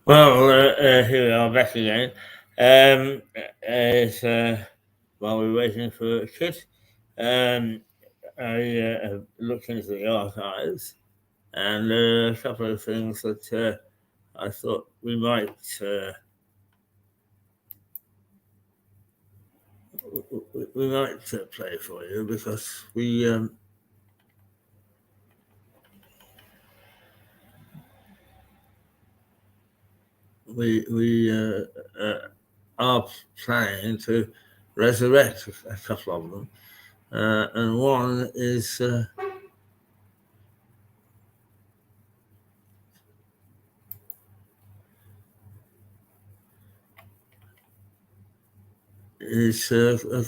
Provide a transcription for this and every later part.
Well, here we are back again. It's, while we're waiting for Kit, um, I have looked into the archives, and there are a couple of things that I thought we might play for you because we are planning to resurrect a couple of them, and one is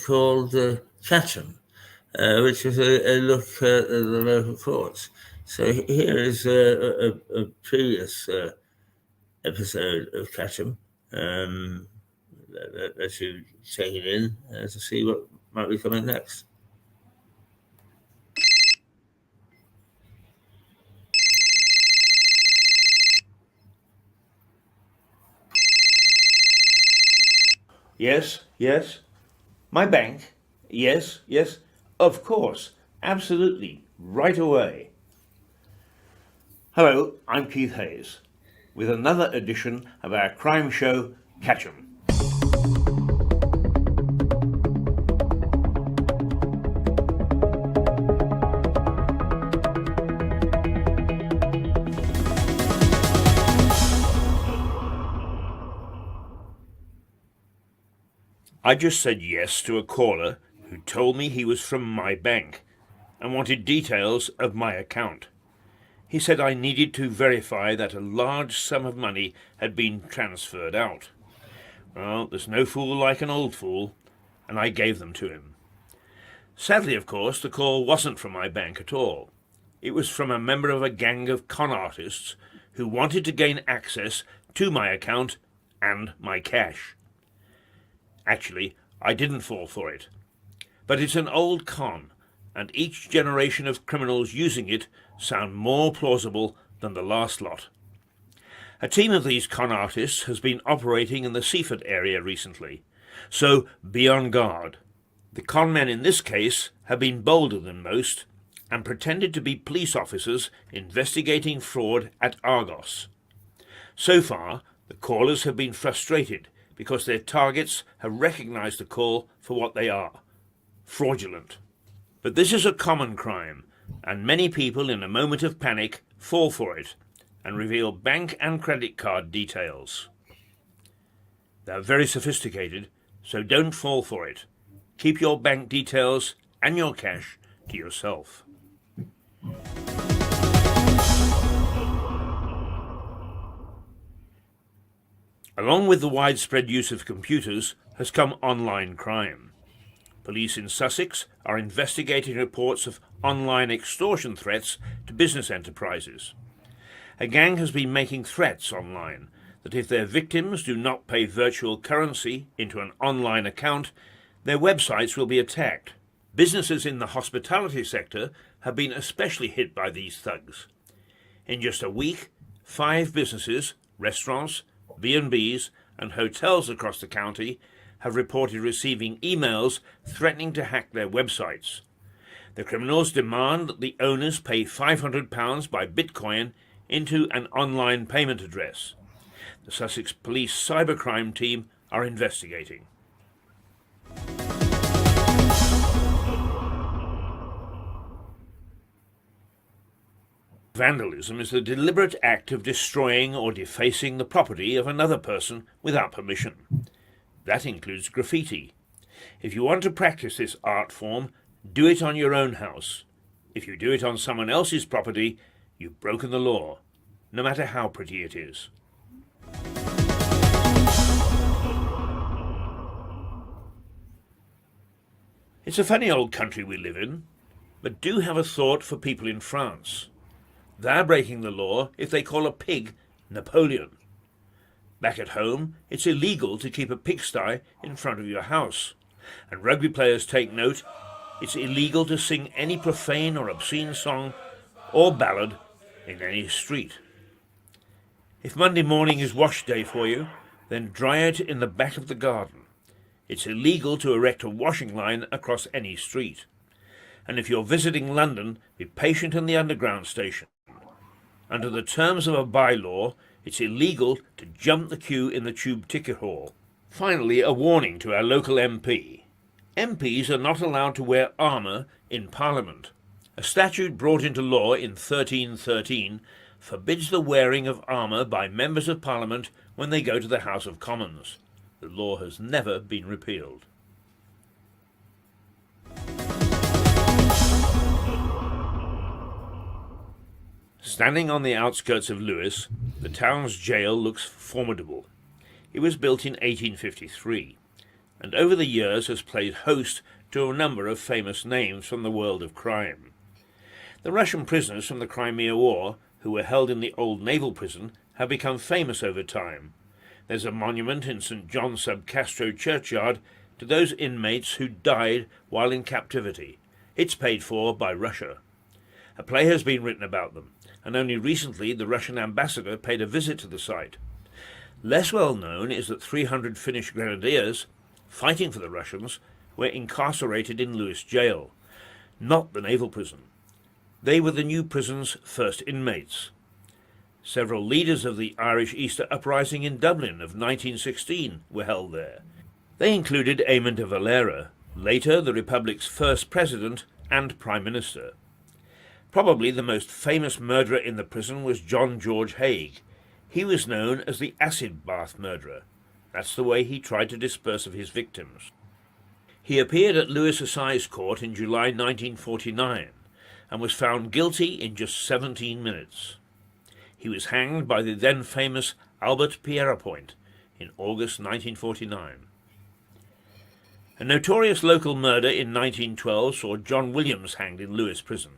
called Catch'em, which is a look at the local courts. So here is a previous episode of Catch'em. Let you take it in to see what might be coming next. Yes, yes. My bank? Yes, yes. Of course. Absolutely. Right away. Hello, I'm Keith Hayes with another edition of our crime show, Catch 'em. I just said yes to a caller who told me he was from my bank and wanted details of my account. He said I needed to verify that a large sum of money had been transferred out. Well, there's no fool like an old fool, and I gave them to him. Sadly, of course, the call wasn't from my bank at all. It was from a member of a gang of con artists who wanted to gain access to my account and my cash. Actually, I didn't fall for it. But it's an old con, and each generation of criminals using it sound more plausible than the last lot. A team of these con artists has been operating in the Seaford area recently, so be on guard. The con men in this case have been bolder than most and pretended to be police officers investigating fraud at Argos. So far, the callers have been frustrated because their targets have recognized the call for what they are: fraudulent. But this is a common crime, and many people in a moment of panic fall for it and reveal bank and credit card details. They're very sophisticated, so don't fall for it. Keep your bank details and your cash to yourself. Along with the widespread use of computers has come online crime. Police in Sussex are investigating reports of online extortion threats to business enterprises. A gang has been making threats online that if their victims do not pay virtual currency into an online account, their websites will be attacked. Businesses in the hospitality sector have been especially hit by these thugs. In just a week, 5 businesses, restaurants, B&Bs and hotels across the county have reported receiving emails threatening to hack their websites. The criminals demand that the owners pay £500 by Bitcoin into an online payment address. The Sussex Police cybercrime team are investigating. Vandalism is the deliberate act of destroying or defacing the property of another person without permission. That includes graffiti. If you want to practice this art form, do it on your own house. If you do it on someone else's property, you've broken the law, no matter how pretty it is. It's a funny old country we live in, but do have a thought for people in France. They're breaking the law if they call a pig Napoleon. Back at home, it's illegal to keep a pigsty in front of your house. And rugby players take note, it's illegal to sing any profane or obscene song or ballad in any street. If Monday morning is wash day for you, then dry it in the back of the garden. It's illegal to erect a washing line across any street. And if you're visiting London, be patient in the Underground station. Under the terms of a bylaw, it's illegal to jump the queue in the tube ticket hall. Finally, a warning to our local MP. MPs are not allowed to wear armour in Parliament. A statute brought into law in 1313 forbids the wearing of armour by members of Parliament when they go to the House of Commons. The law has never been repealed. Standing on the outskirts of Lewes, the town's jail looks formidable. It was built in 1853, and over the years has played host to a number of famous names from the world of crime. The Russian prisoners from the Crimea War, who were held in the old naval prison, have become famous over time. There's a monument in St. John sub Castro churchyard to those inmates who died while in captivity. It's paid for by Russia. A play has been written about them, and only recently the Russian ambassador paid a visit to the site. Less well known is that 300 Finnish grenadiers, fighting for the Russians, were incarcerated in Lewes jail, not the naval prison. They were the new prison's first inmates. Several leaders of the Irish Easter Uprising in Dublin of 1916 were held there. They included Eamon de Valera, later the Republic's first president and prime minister. Probably the most famous murderer in the prison was John George Haigh. He was known as the acid bath murderer. That's the way he tried to dispose of his victims. He appeared at Lewes Assize Court in July 1949 and was found guilty in just 17 minutes. He was hanged by the then famous Albert Pierrepoint in August 1949. A notorious local murder in 1912 saw John Williams hanged in Lewes Prison.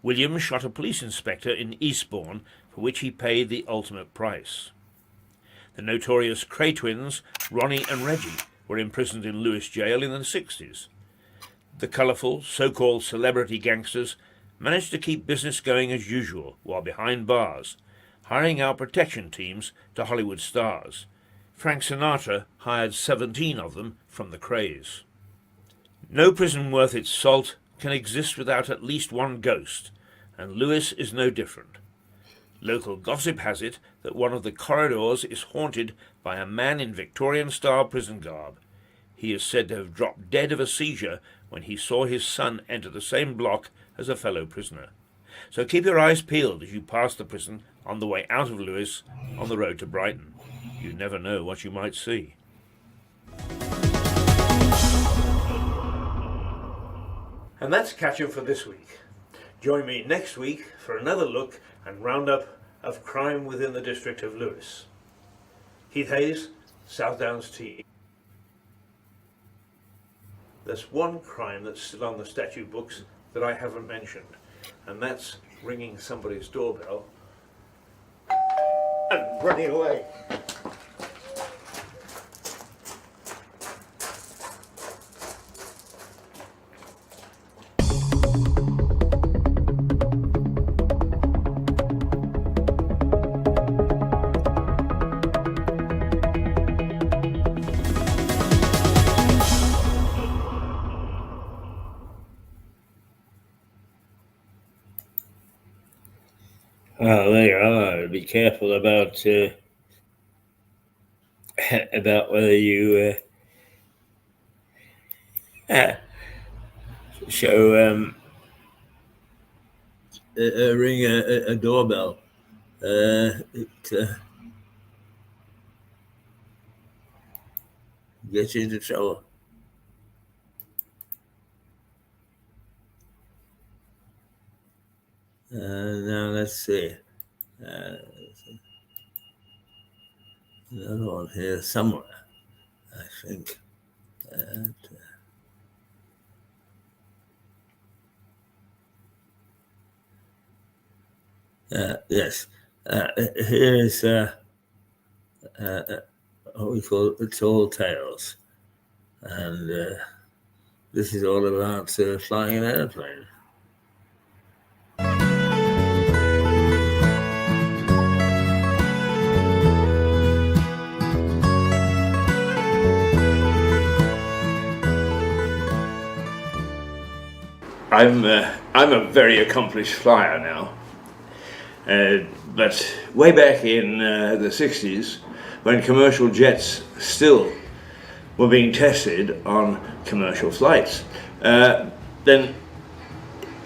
Williams shot a police inspector in Eastbourne, for which he paid the ultimate price. The notorious Kray twins, Ronnie and Reggie, were imprisoned in Lewes jail in the 60s. The colourful, so-called celebrity gangsters managed to keep business going as usual while behind bars, hiring out protection teams to Hollywood stars. Frank Sinatra hired 17 of them from the Krays. No prison worth its salt can exist without at least one ghost, and Lewes is no different. Local gossip has it that one of the corridors is haunted by a man in Victorian-style prison garb. He is said to have dropped dead of a seizure when he saw his son enter the same block as a fellow prisoner. So keep your eyes peeled as you pass the prison on the way out of Lewes on the road to Brighton. You never know what you might see. And that's Catch 'em for this week. Join me next week for another look and roundup of crime within the district of Lewes. Keith Hayes, South Downs TE. There's one crime that's still on the statute books that I haven't mentioned, and that's ringing somebody's doorbell and running away. Oh, there you are. Be careful about whether you ring a doorbell. It gets you into trouble. Now let's see. Another one here somewhere, I think. Yes. Here's what we call Tall Tales. And this is all about flying an airplane. I'm a very accomplished flyer now, but way back in the 60s, when commercial jets still were being tested on commercial flights, then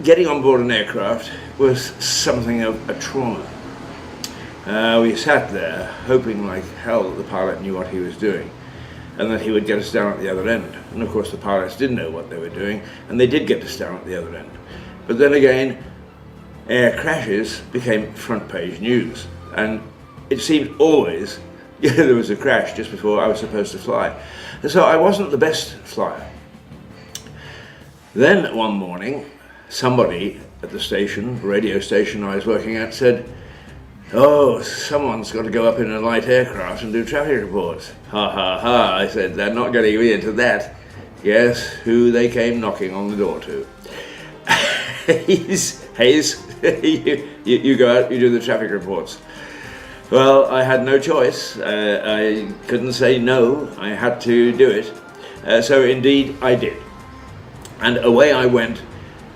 getting on board an aircraft was something of a trauma. We sat there hoping like hell that the pilot knew what he was doing and that he would get us down at the other end. And of course the pilots didn't know what they were doing, and they did get us down at the other end. But then again, air crashes became front page news, and it seemed always there was a crash just before I was supposed to fly. And so I wasn't the best flyer. Then one morning, somebody at the station, radio station I was working at, said, "Oh, someone's got to go up in a light aircraft and do traffic reports." Ha ha ha, I said, "They're not getting me into that." Guess who they came knocking on the door to? Hayes, you go out, you do the traffic reports. Well, I had no choice. I couldn't say no, I had to do it. So indeed I did. And away I went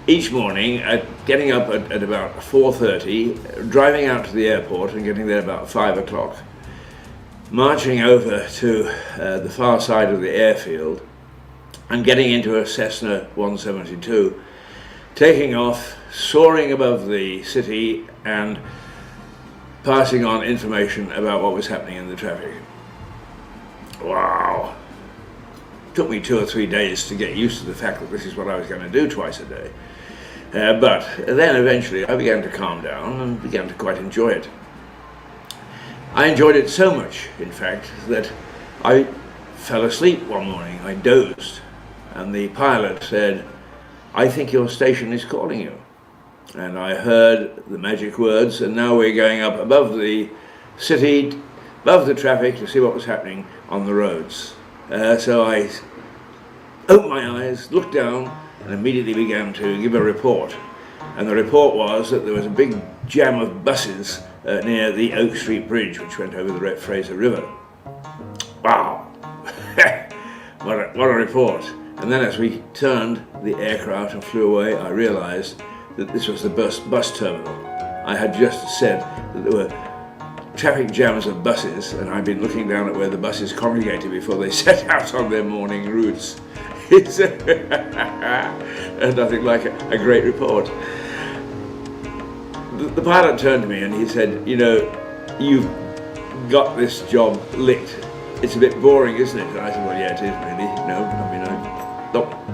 each morning, getting up at about 4:30, driving out to the airport and getting there about 5 o'clock, marching over to the far side of the airfield and getting into a Cessna 172, taking off, soaring above the city and passing on information about what was happening in the traffic. Wow. Took me 2 or 3 days to get used to the fact that this is what I was going to do twice a day. But then eventually I began to calm down and began to quite enjoy it. I enjoyed it so much, in fact, that I fell asleep one morning. I dozed, and the pilot said, "I think your station is calling you." And I heard the magic words, and now we're going up above the city, above the traffic, to see what was happening on the roads. So I opened my eyes, looked down, and immediately began to give a report. And the report was that there was a big jam of buses near the Oak Street Bridge, which went over the Fraser River. Wow! what a report. And then as we turned the aircraft and flew away, I realized that this was the bus terminal. I had just said that there were traffic jams of buses, and I'd been looking down at where the buses congregated before they set out on their morning routes. It's nothing like a great report. The pilot turned to me and he said, "You know, you've got this job licked. It's a bit boring, isn't it?" And I said, "Well, yeah, it is really. No, I mean,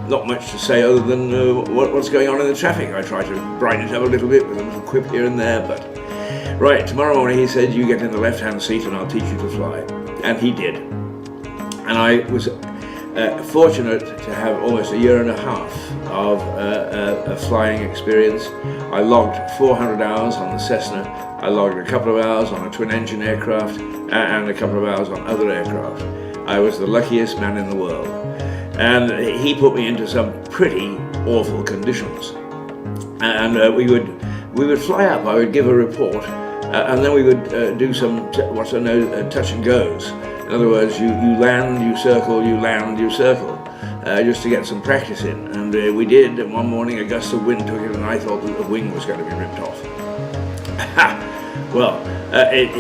not much to say other than what's going on in the traffic. I try to brighten it up a little bit with a little quip here and there, but right, tomorrow morning," he said, "you get in the left-hand seat and I'll teach you to fly." And he did. And I was fortunate to have almost a year and a half of a flying experience. I logged 400 hours on the Cessna. I logged a couple of hours on a twin-engine aircraft and a couple of hours on other aircraft. I was the luckiest man in the world. And he put me into some pretty awful conditions. And we would fly up. I would give a report, and then we would do some what's known touch and goes. In other words, you land, you circle, you land, you circle, just to get some practice in. And we did. And one morning, a gust of wind took it, and I thought that the wing was going to be ripped off. Well,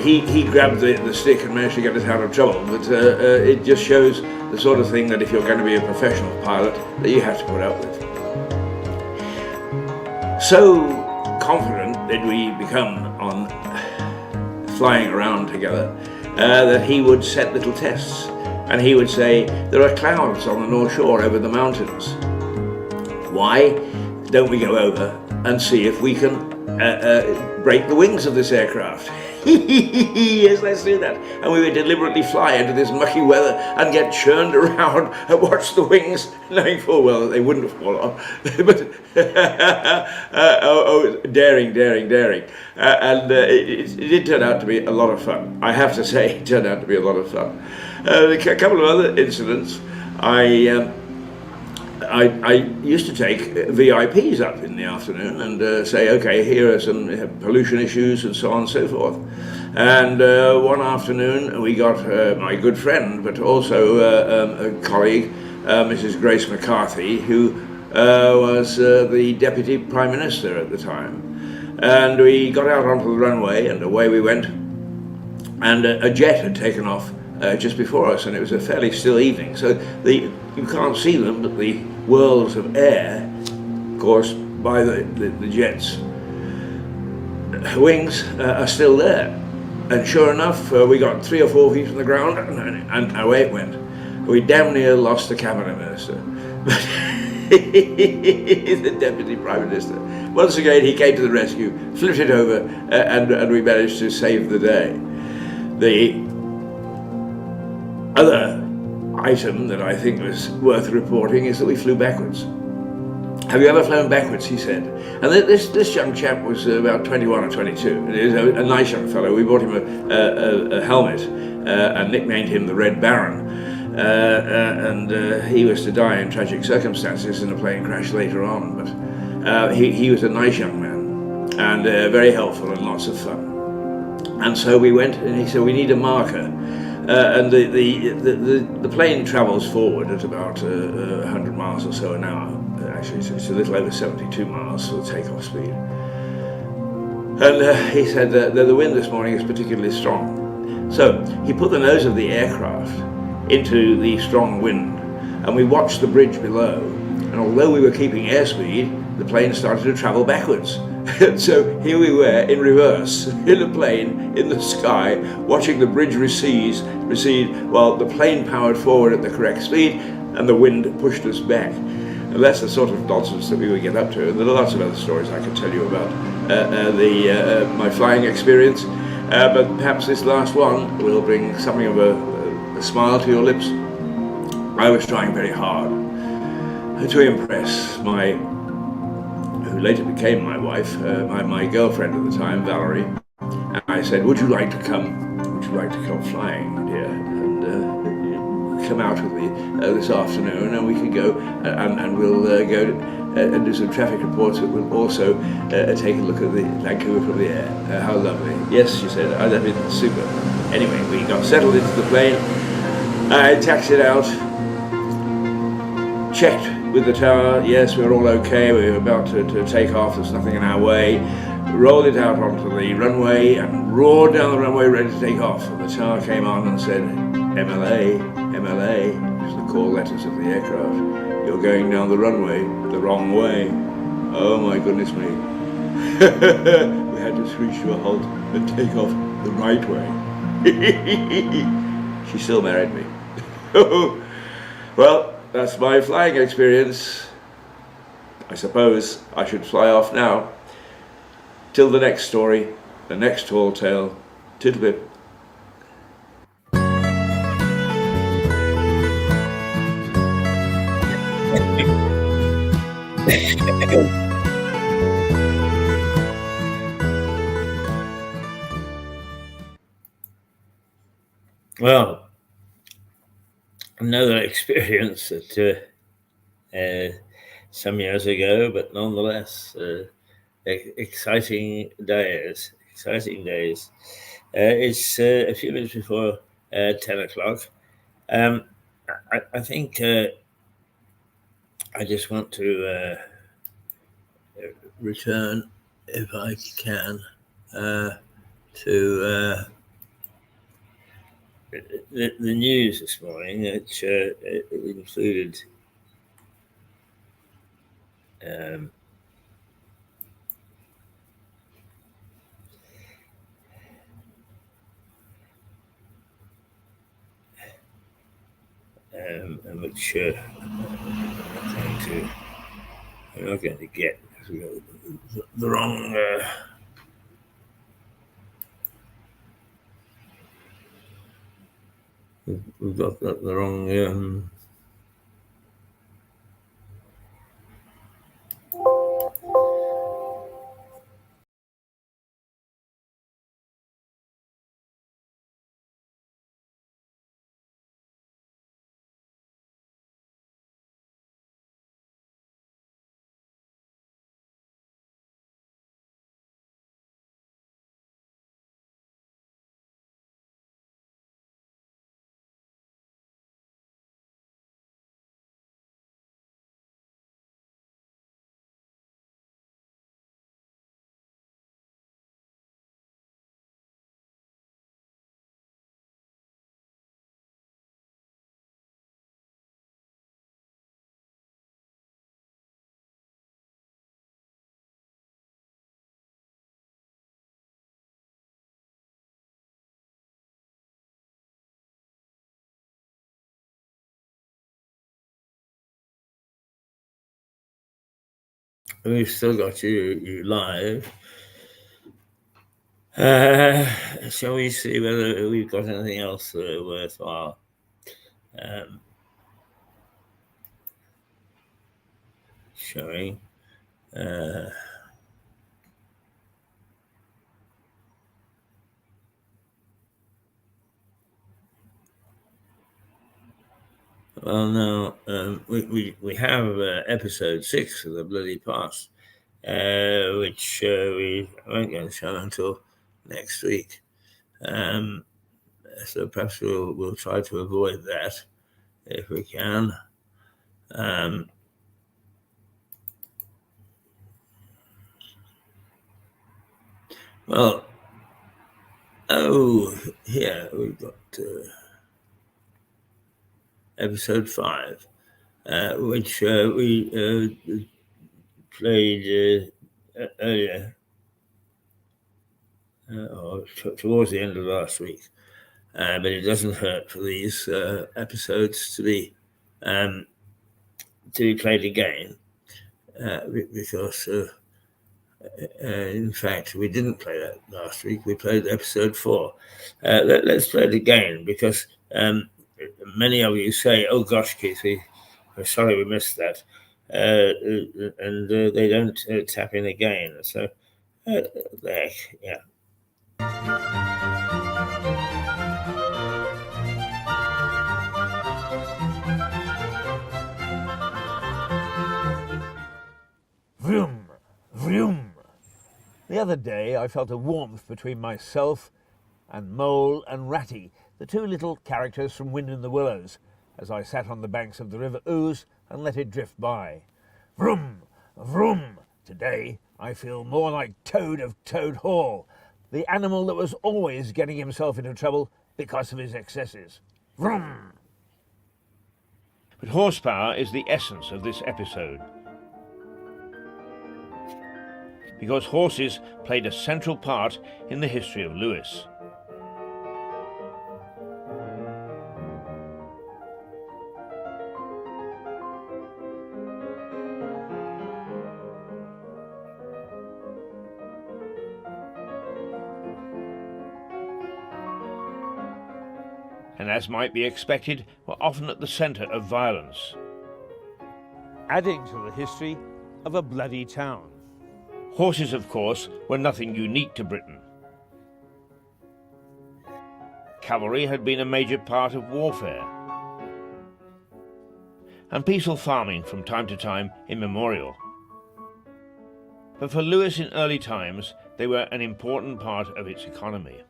he grabbed the stick and managed to get us out of trouble. But it just shows the sort of thing that if you're going to be a professional pilot, that you have to put up with. So confident did we become on flying around together that he would set little tests, and he would say, "There are clouds on the North Shore over the mountains. Why don't we go over and see if we can break the wings of this aircraft?" Yes, let's do that. And we would deliberately fly into this mucky weather and get churned around and watch the wings, knowing full well that they wouldn't fall off. But daring. And it did turn out to be a lot of fun. I have to say, it turned out to be a lot of fun. A couple of other incidents. I used to take VIPs up in the afternoon and say, "Okay, here are some pollution issues," and so on and so forth. And one afternoon we got my good friend, but also a colleague, Mrs. Grace McCarthy, who was the Deputy Prime Minister at the time. And we got out onto the runway and away we went. And a jet had taken off just before us, and it was a fairly still evening. So you can't see them, but the whirls of air, of course, by the jet's wings are still there. And sure enough, we got 3 or 4 feet from the ground, and away it went. We damn near lost the cabinet minister. But the deputy prime minister. Once again, he came to the rescue, flipped it over, and we managed to save the day. The other item that I think was worth reporting is that we flew backwards. Have you ever flown backwards, he said. And this young chap was about 21 or 22. He was a nice young fellow. We bought him a helmet and nicknamed him the Red Baron. And he was to die in tragic circumstances in a plane crash later on. But he was a nice young man and very helpful and lots of fun. And so we went, and he said, we need a marker. And the plane travels forward at about 100 miles or so an hour. Actually, it's a little over 72 miles for the takeoff speed. And he said that the wind this morning is particularly strong. So he put the nose of the aircraft into the strong wind, and we watched the bridge below. And although we were keeping airspeed, the plane started to travel backwards. So here we were in reverse, in a plane, in the sky, watching the bridge recede while the plane powered forward at the correct speed and the wind pushed us back. And that's the sort of nonsense that we would get up to. And there are lots of other stories I could tell you about my flying experience. But perhaps this last one will bring something of a smile to your lips. I was trying very hard to impress who later became my wife, my girlfriend at the time, Valerie. And I said, would you like to come flying, dear, and come out with me this afternoon, and we could go and we'll go and do some traffic reports, but we'll also take a look at the Vancouver from the air. How lovely. Yes, she said, oh, that'd be super. Anyway, we got settled into the plane. I taxied out, checked with the tower. Yes, we were all okay. We were about to take off. There's nothing in our way. Rolled it out onto the runway and roared down the runway ready to take off. And the tower came on and said, MLA, MLA, was the call letters of the aircraft. You're going down the runway the wrong way. Oh my goodness me. We had to screech to a halt and take off the right way. She still married me. Well, that's my flying experience. I suppose I should fly off now. Till the next story, the next tall tale. Tiddlywip. Well, another experience that some years ago, but nonetheless exciting days. It's a few minutes before 10 o'clock. I think I just want to return, if I can, to the news this morning, which included which I'm not going to get the wrong. We've got the wrong. we've still got you live. Shall we see whether we've got anything else worthwhile? Showing. Well, no, we have episode 6 of the Bloody Past, which we won't get to show until next week. So perhaps we'll try to avoid that if we can. Well, here we've got episode 5, which we played earlier, or towards the end of last week. But it doesn't hurt for these episodes to be played again, because in fact we didn't play that last week. We played episode 4. Let's play it again, because many of you say, "Oh gosh, Keith, we're sorry we missed that," and they don't tap in again. So there, yeah. Vroom, vroom. The other day I felt a warmth between myself and Mole and Ratty, the two little characters from Wind in the Willows, as I sat on the banks of the River Ouse and let it drift by. Vroom, vroom. Today I feel more like Toad of Toad Hall, the animal that was always getting himself into trouble because of his excesses. Vroom. But horsepower is the essence of this episode, because horses played a central part in the history of Lewis. And as might be expected, were often at the centre of violence, adding to the history of a bloody town. Horses, of course, were nothing unique to Britain. Cavalry had been a major part of warfare, and peaceful farming from time to time immemorial. But for Lewis in early times, they were an important part of its economy.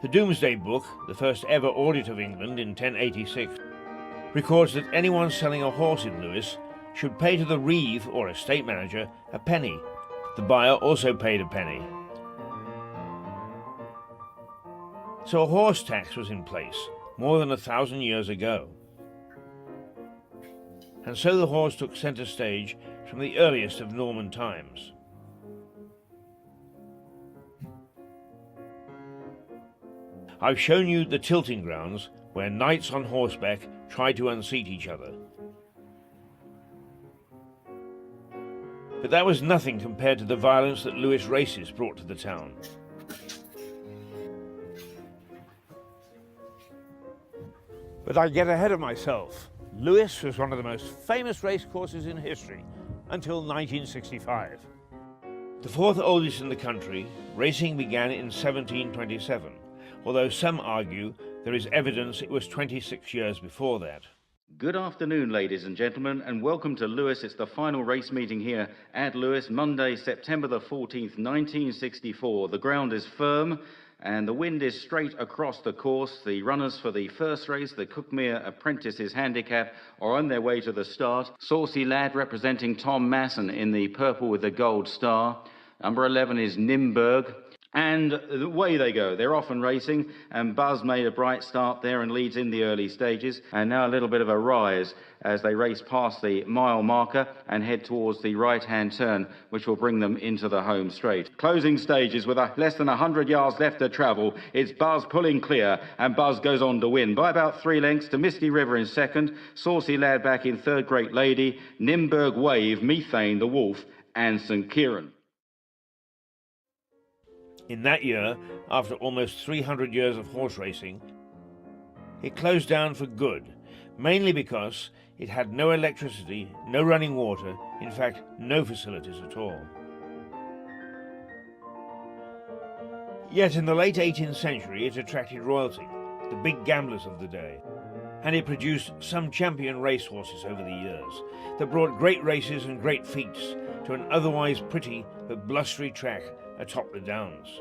The Domesday Book, the first ever audit of England in 1086, records that anyone selling a horse in Lewis should pay to the reeve or estate manager a penny. The buyer also paid a penny. So a horse tax was in place more than 1,000 years ago. And so the horse took centre stage from the earliest of Norman times. I've shown you the tilting grounds where knights on horseback tried to unseat each other. But that was nothing compared to the violence that Lewis races brought to the town. But I get ahead of myself. Lewis was one of the most famous racecourses in history until 1965. The fourth oldest in the country, racing began in 1727, although some argue there is evidence it was 26 years before that. Good afternoon, ladies and gentlemen, and welcome to Lewis. It's the final race meeting here at Lewis, Monday, September the 14th, 1964. The ground is firm and the wind is straight across the course. The runners for the first race, the Cuckmere Apprentices Handicap, are on their way to the start. Saucy Lad representing Tom Masson in the purple with the gold star. Number 11 is Nimberg. And away they go. They're off and racing, and Buzz made a bright start there and leads in the early stages. And now a little bit of a rise as they race past the mile marker and head towards the right-hand turn, which will bring them into the home straight. Closing stages with less than 100 yards left to travel. It's Buzz pulling clear, and Buzz goes on to win by about 3 lengths to Misty River in second, Saucy Lad back in third, Great Lady, Nimberg Wave, Methane, the Wolf, and St. Kieran. In that year, after almost 300 years of horse racing, it closed down for good, mainly because it had no electricity, no running water, in fact, no facilities at all. Yet in the late 18th century, it attracted royalty, the big gamblers of the day, and it produced some champion racehorses over the years that brought great races and great feats to an otherwise pretty but blustery track atop the Downs.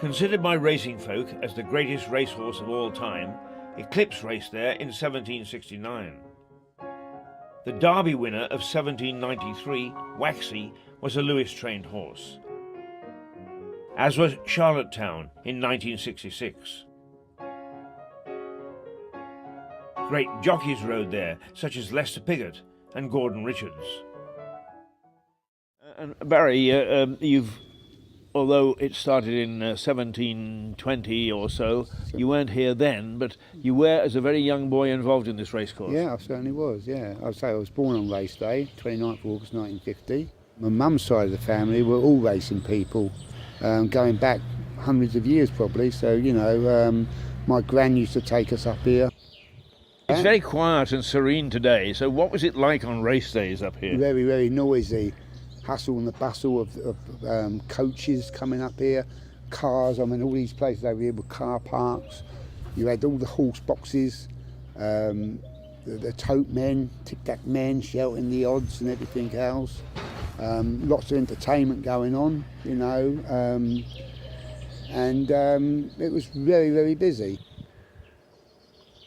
Considered by racing folk as the greatest racehorse of all time, Eclipse raced there in 1769. The Derby winner of 1793, Waxy, was a Lewis-trained horse, as was Charlottetown in 1966. Great jockeys rode there, such as Lester Piggott and Gordon Richards. And Barry, you've, although it started in 1720 or so, you weren't here then, but you were, as a very young boy, involved in this racecourse. Yeah, I certainly was, yeah. I'd say I was born on race day, 29th of August 1950. My mum's side of the family were all racing people, going back hundreds of years probably, so, you know, my gran used to take us up here. It's very quiet and serene today, so what was it like on race days up here? Very, very noisy. Hustle and the bustle of coaches coming up here, cars. I mean, all these places over here were car parks. You had all the horse boxes, the tote men, tic-tac men shouting the odds and everything else. Lots of entertainment going on, you know, and it was very, very busy.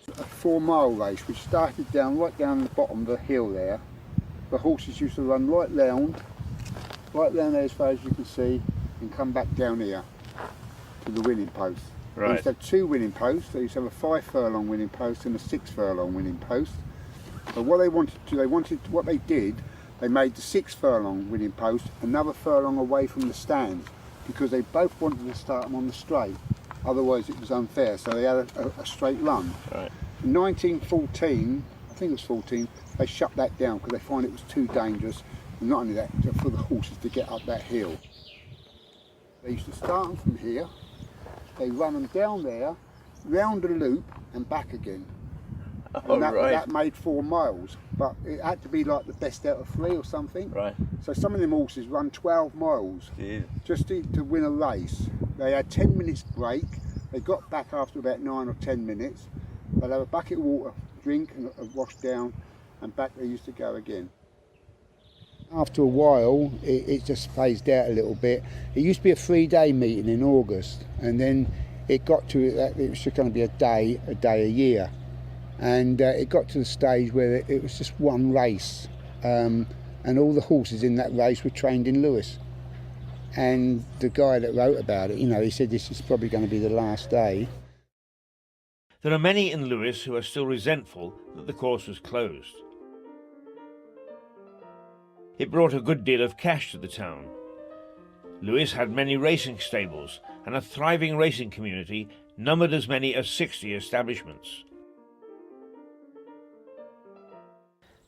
A 4-mile race which started right down the bottom of the hill there. The horses used to run right down there as far as you can see, and come back down here to the winning post. Right. They used to have 2 winning posts. They used to have a 5 furlong winning post and a 6 furlong winning post. But what they wanted to, what they did, they made the 6 furlong winning post another furlong away from the stands, because they both wanted to start them on the straight. Otherwise it was unfair, so they had a straight run. Right. In 1914, I think it was 14, they shut that down because they found it was too dangerous. And not only that, for the horses to get up that hill. They used to start them from here, they run them down there, round the loop and back again. Oh, and right. that made 4 miles, but it had to be like the best out of 3 or something. Right. So some of them horses run 12 miles Jeez. just to win a race. They had 10 minutes break, they got back after about 9 or 10 minutes, they'd have a bucket of water, drink and wash down, and back they used to go again. After a while, it just phased out a little bit. It used to be a 3-day meeting in August, and then it got to that it was just going to be a day a year. And it got to the stage where it was just one race, and all the horses in that race were trained in Lewis. And the guy that wrote about it, you know, he said this is probably going to be the last day. There are many in Lewis who are still resentful that the course was closed. It brought a good deal of cash to the town. Lewis had many racing stables, and a thriving racing community numbered as many as 60 establishments.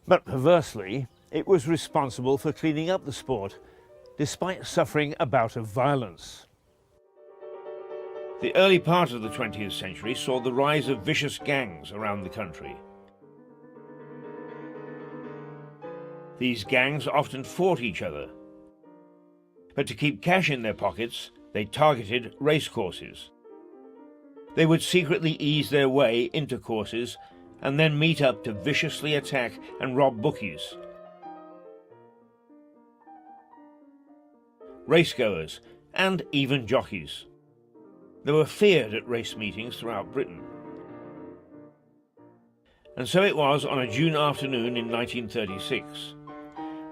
But perversely, it was responsible for cleaning up the sport, despite suffering a bout of violence. The early part of the 20th century saw the rise of vicious gangs around the country. These gangs often fought each other, but to keep cash in their pockets, they targeted racecourses. They would secretly ease their way into courses and then meet up to viciously attack and rob bookies. Racegoers, and even jockeys. They were feared at race meetings throughout Britain. And so it was on a June afternoon in 1936.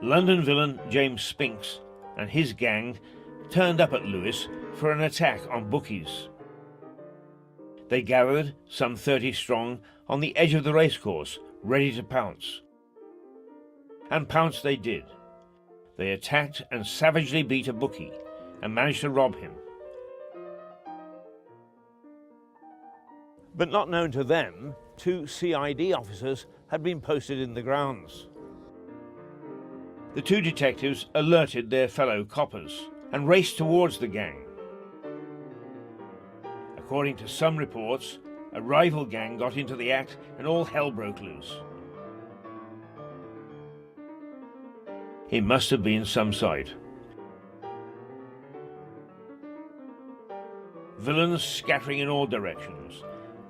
London villain James Spinks and his gang turned up at Lewes for an attack on bookies. They gathered, some 30 strong, on the edge of the racecourse, ready to pounce. And pounce they did. They attacked and savagely beat a bookie, and managed to rob him. But not known to them, 2 CID officers had been posted in the grounds. The 2 detectives alerted their fellow coppers and raced towards the gang. According to some reports, a rival gang got into the act and all hell broke loose. It must have been some sight. Villains scattering in all directions.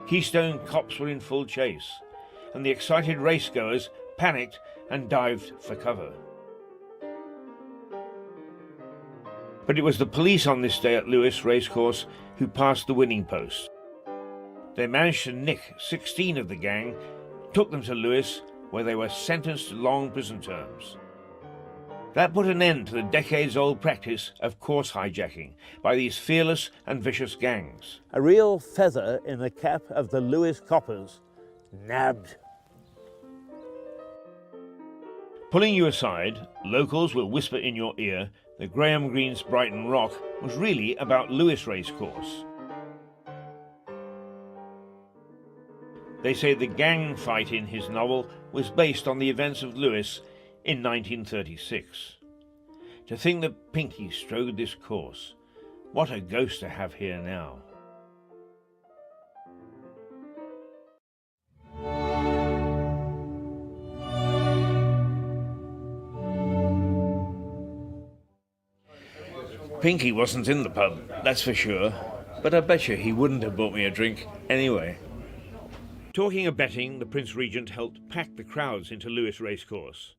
Keystone cops were in full chase, and the excited racegoers panicked and dived for cover. But it was the police on this day at Lewes Racecourse who passed the winning post. They managed to nick 16 of the gang, took them to Lewes, where they were sentenced to long prison terms. That put an end to the decades-old practice of course hijacking by these fearless and vicious gangs. A real feather in the cap of the Lewes coppers. Nabbed. Pulling you aside, locals will whisper in your ear that Graham Greene's Brighton Rock was really about Lewes Racecourse. They say the gang fight in his novel was based on the events of Lewes in 1936. To think that Pinky strode this course, what a ghost to have here now. Pinky wasn't in the pub, that's for sure, but I bet you he wouldn't have bought me a drink anyway. Talking of betting, the Prince Regent helped pack the crowds into Lewes Racecourse.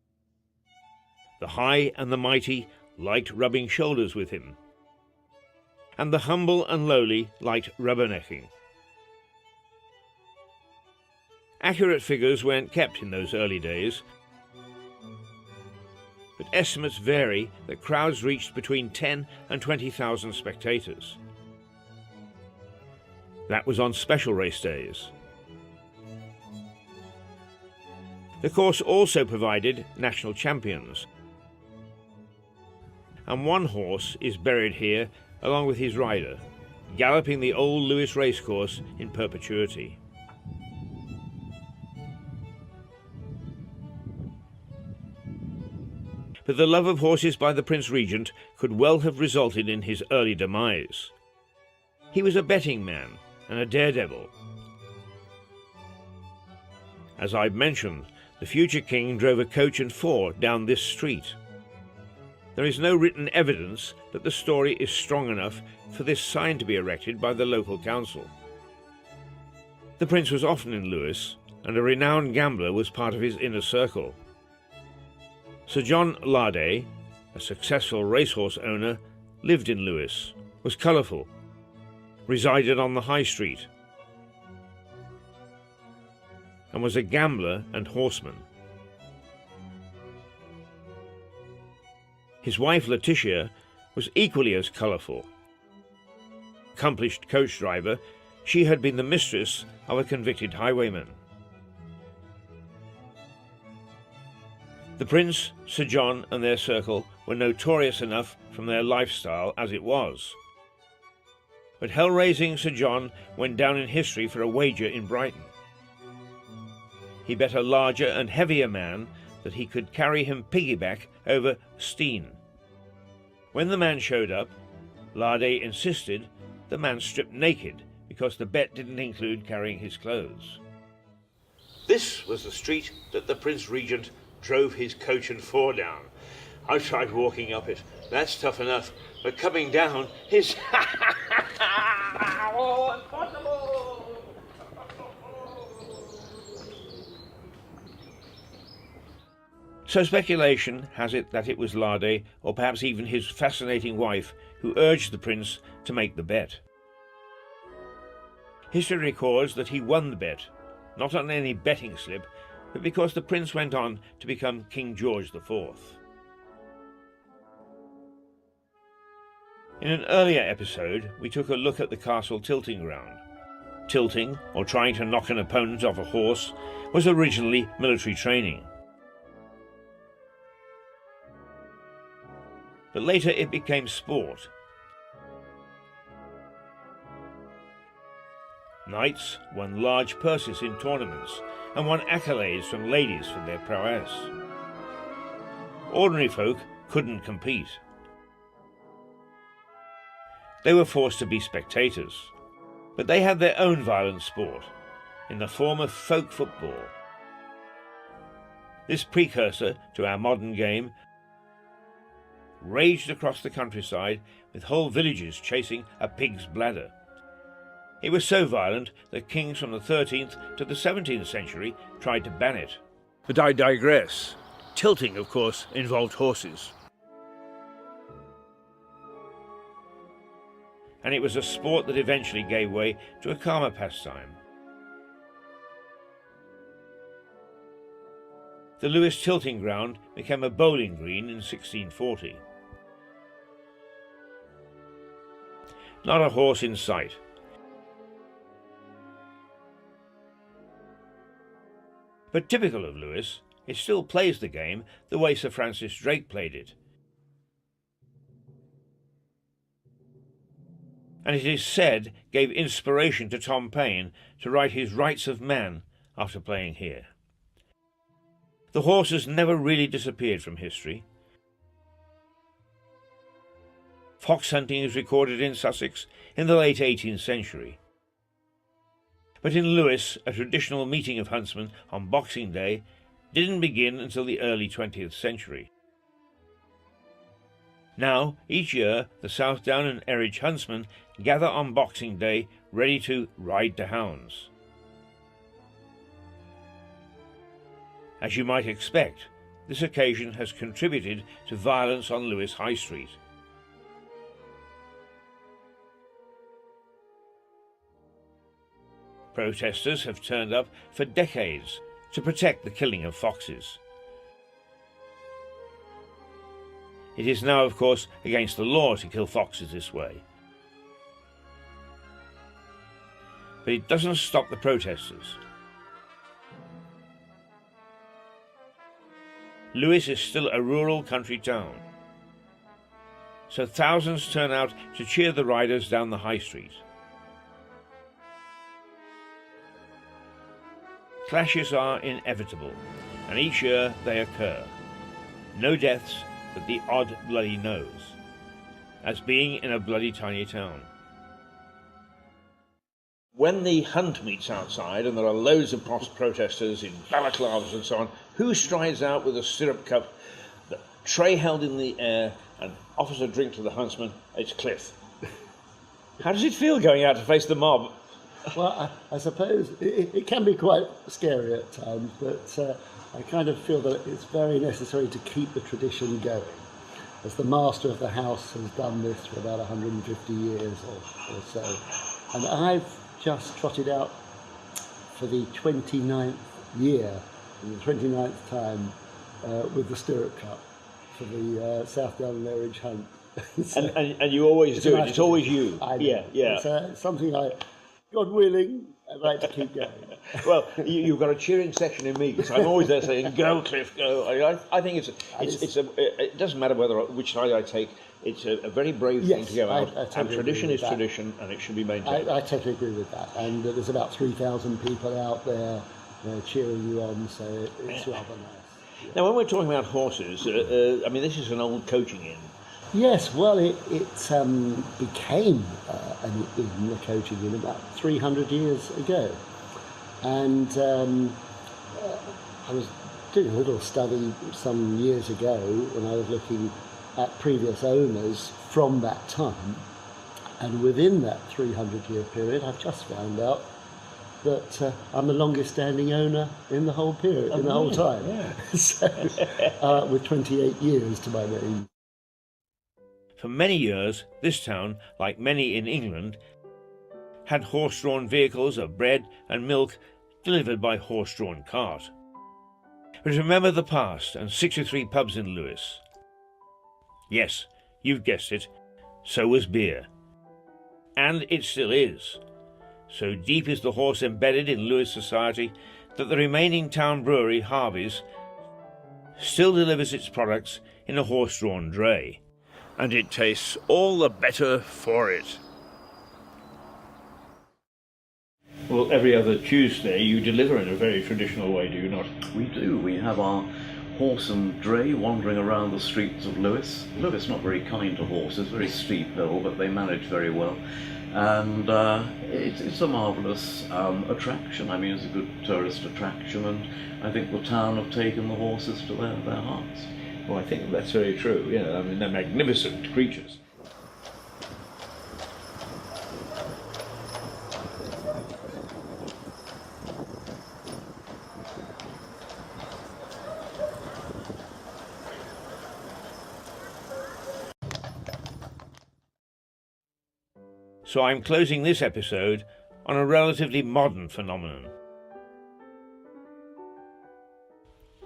The high and the mighty liked rubbing shoulders with him, and the humble and lowly liked rubbernecking. Accurate figures weren't kept in those early days, but estimates vary that crowds reached between 10 and 20,000 spectators. That was on special race days. The course also provided national champions, and one horse is buried here along with his rider, galloping the old Lewes Racecourse in perpetuity. But the love of horses by the Prince Regent could well have resulted in his early demise. He was a betting man and a daredevil. As I've mentioned, the future king drove a coach and four down this street. There is no written evidence that the story is strong enough for this sign to be erected by the local council. The prince was often in Lewes, and a renowned gambler was part of his inner circle. Sir John Larday, a successful racehorse owner, lived in Lewes, was colourful, resided on the High Street, and was a gambler and horseman. His wife Letitia was equally as colourful. Accomplished coach driver, she had been the mistress of a convicted highwayman. The Prince, Sir John and their circle were notorious enough from their lifestyle as it was. But hell-raising Sir John went down in history for a wager in Brighton. He bet a larger and heavier man that he could carry him piggyback over Steen. When the man showed up, Larday insisted the man stripped naked because the bet didn't include carrying his clothes. This was the street that the Prince Regent drove his coach and four down. I tried walking up it. That's tough enough. But coming down is oh, impossible! So speculation has it that it was Larday, or perhaps even his fascinating wife, who urged the prince to make the bet. History records that he won the bet, not on any betting slip, but because the prince went on to become King George IV. In an earlier episode, we took a look at the castle tilting ground. Tilting, or trying to knock an opponent off a horse, was originally military training. But later it became sport. Knights won large purses in tournaments and won accolades from ladies for their prowess. Ordinary folk couldn't compete. They were forced to be spectators, but they had their own violent sport in the form of folk football. This precursor to our modern game raged across the countryside, with whole villages chasing a pig's bladder. It was so violent that kings from the 13th to the 17th century tried to ban it. But I digress. Tilting, of course, involved horses. And it was a sport that eventually gave way to a calmer pastime. The Lewes tilting ground became a bowling green in 1640. Not a horse in sight. But typical of Lewes, it still plays the game the way Sir Francis Drake played it. And it is said gave inspiration to Tom Paine to write his Rights of Man after playing here. The horses never really disappeared from history. Fox hunting is recorded in Sussex in the late 18th century. But in Lewes, a traditional meeting of huntsmen on Boxing Day didn't begin until the early 20th century. Now, each year, the Southdown and Eridge huntsmen gather on Boxing Day ready to ride to hounds. As you might expect, this occasion has contributed to violence on Lewes High Street. Protesters have turned up for decades to protect the killing of foxes. It is now, of course, against the law to kill foxes this way. But it doesn't stop the protesters. Lewes is still a rural country town, so thousands turn out to cheer the riders down the high street. Clashes are inevitable, and each year they occur. No deaths, but the odd bloody nose, as being in a bloody tiny town. When the hunt meets outside and there are loads of protesters in balaclavas and so on, who strides out with a stirrup cup, the tray held in the air, and offers a drink to the huntsman? It's Cliff. How does it feel going out to face the mob? Well, I suppose it can be quite scary at times, but I kind of feel that it's very necessary to keep the tradition going, as the master of the house has done this for about 150 years or so. And I've just trotted out for the 29th year, in the 29th time, with the stirrup cup for the Southdown and Eridge hunt. So and you always do it, it's always you. I know. Yeah. It's something God willing, I'd like to keep going. Well, you've got a cheering section in me, because I'm always there saying, "Go, Cliff, go!" I think it doesn't matter which side I take. It's a very brave thing to go out, and tradition is tradition, and it should be maintained. I totally agree with that. And there's about 3,000 people out there cheering you on, so it's rather nice. Yeah. Now, when we're talking about horses, this is an old coaching inn. Yes, well, it became an inn, a coaching inn, about 300 years ago. And I was doing a little study some years ago when I was looking at previous owners from that time. And within that 300-year period, I've just found out that I'm the longest standing owner in the whole period, in the whole time. Yeah. So, with 28 years to my name. For many years, this town, like many in England, had horse-drawn vehicles of bread and milk delivered by horse-drawn cart. But remember the past and 63 pubs in Lewes. Yes, you've guessed it, So was beer. And it still is. So deep is the horse embedded in Lewes society that the remaining town brewery, Harvey's, still delivers its products in a horse-drawn dray. And it tastes all the better for it. Well, every other Tuesday you deliver in a very traditional way, do you not? We do. We have our horse and dray wandering around the streets of Lewes. Lewes not very kind to horses, very steep hill, but they manage very well. And it's a marvellous attraction. I mean, it's a good tourist attraction, and I think the town have taken the horses to their hearts. Well, I think that's very true. Yeah, I mean, they're magnificent creatures. So I'm closing this episode on a relatively modern phenomenon.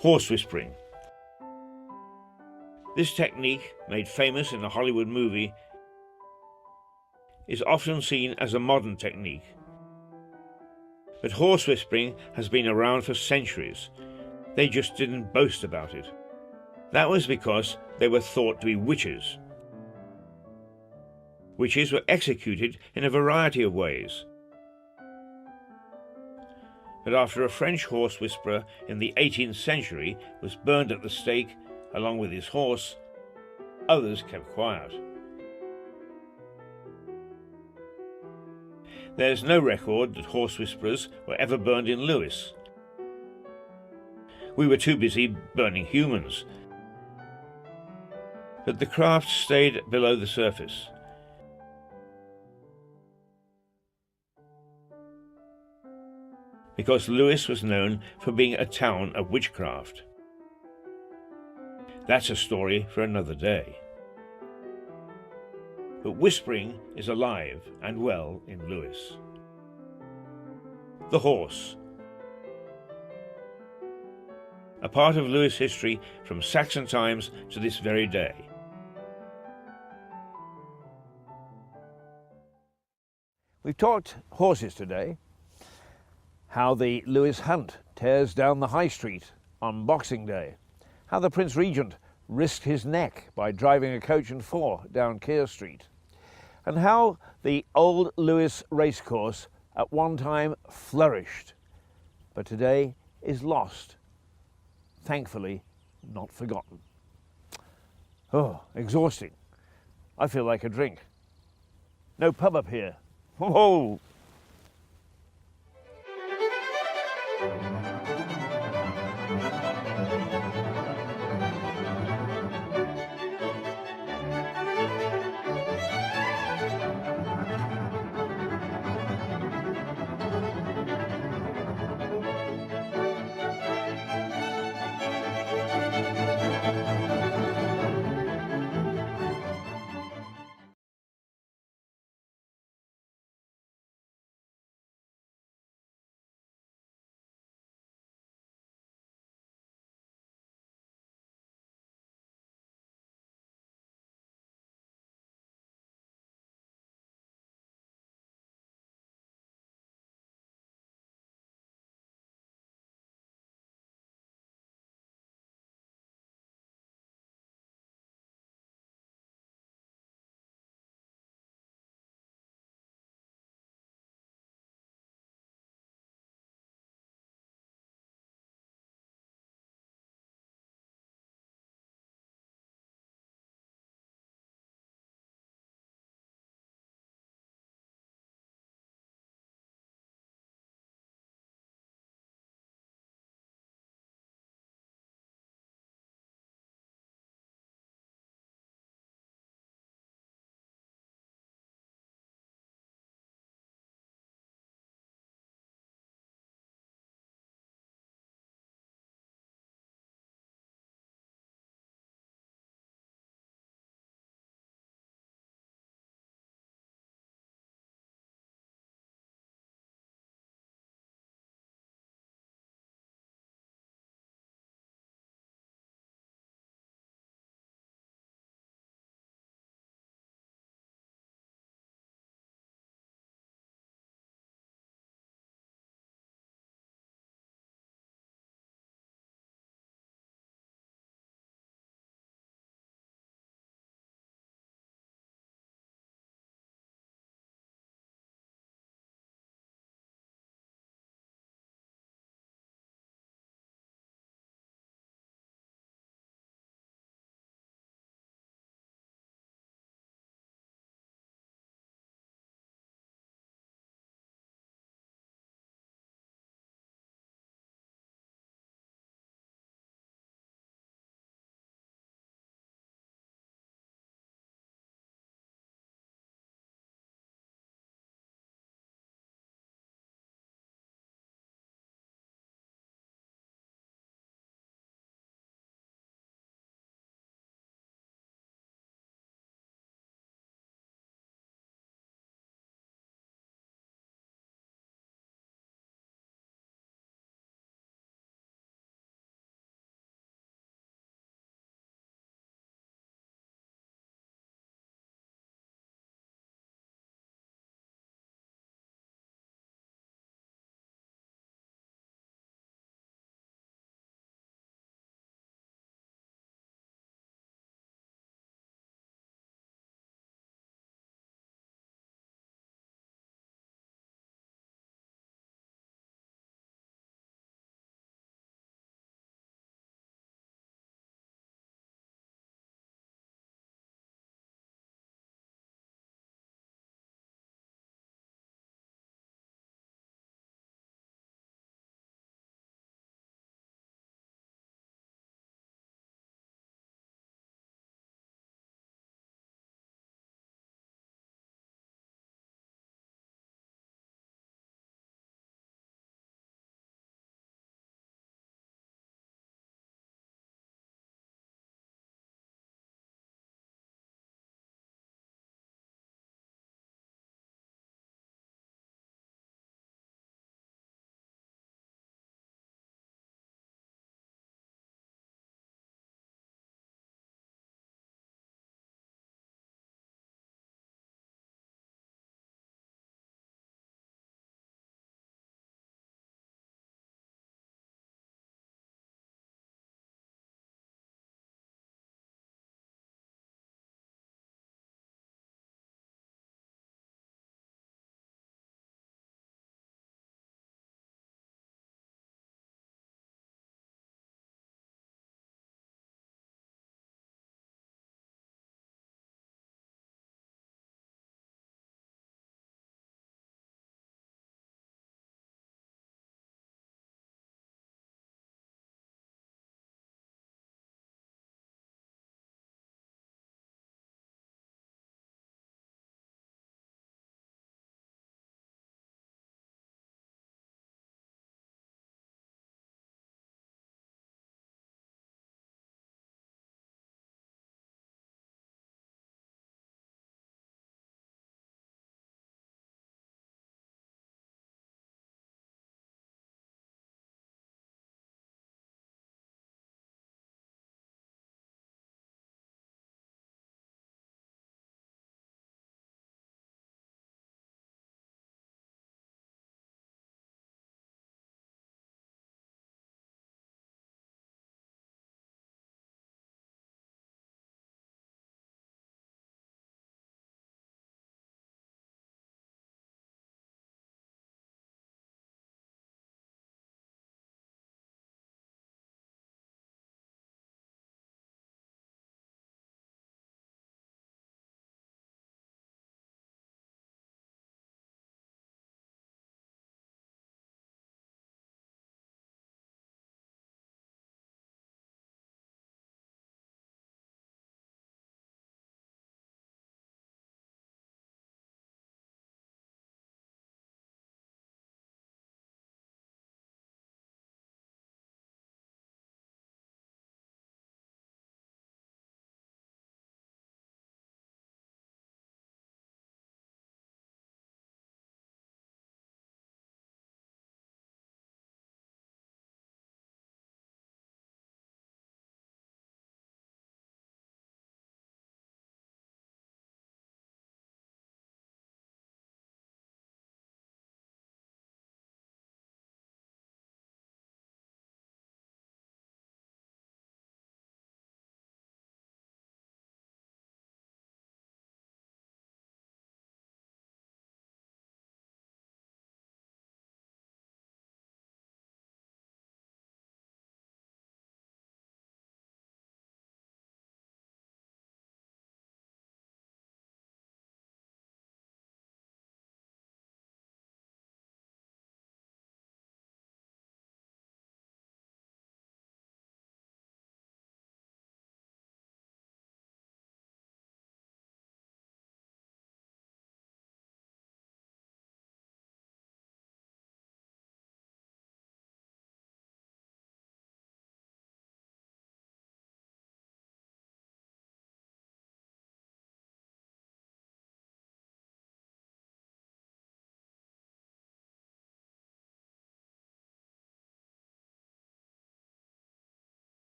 Horse whispering. This technique, made famous in a Hollywood movie, is often seen as a modern technique. But horse whispering has been around for centuries. They just didn't boast about it. That was because they were thought to be witches. Witches were executed in a variety of ways. But after a French horse whisperer in the 18th century was burned at the stake along with his horse, others kept quiet. There's no record that horse whisperers were ever burned in Lewes. We were too busy burning humans. But the craft stayed below the surface. Because Lewes was known for being a town of witchcraft. That's a story for another day. But whispering is alive and well in Lewes. The horse. A part of Lewes history from Saxon times to this very day. We've talked horses today. How the Lewes Hunt tears down the High Street on Boxing Day. How the Prince Regent risked his neck by driving a coach and four down Keir Street. And how the old Lewes racecourse at one time flourished, but today is lost. Thankfully, not forgotten. Oh, exhausting. I feel like a drink. No pub up here. Whoa!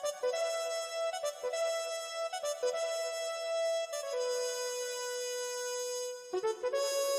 Thank you.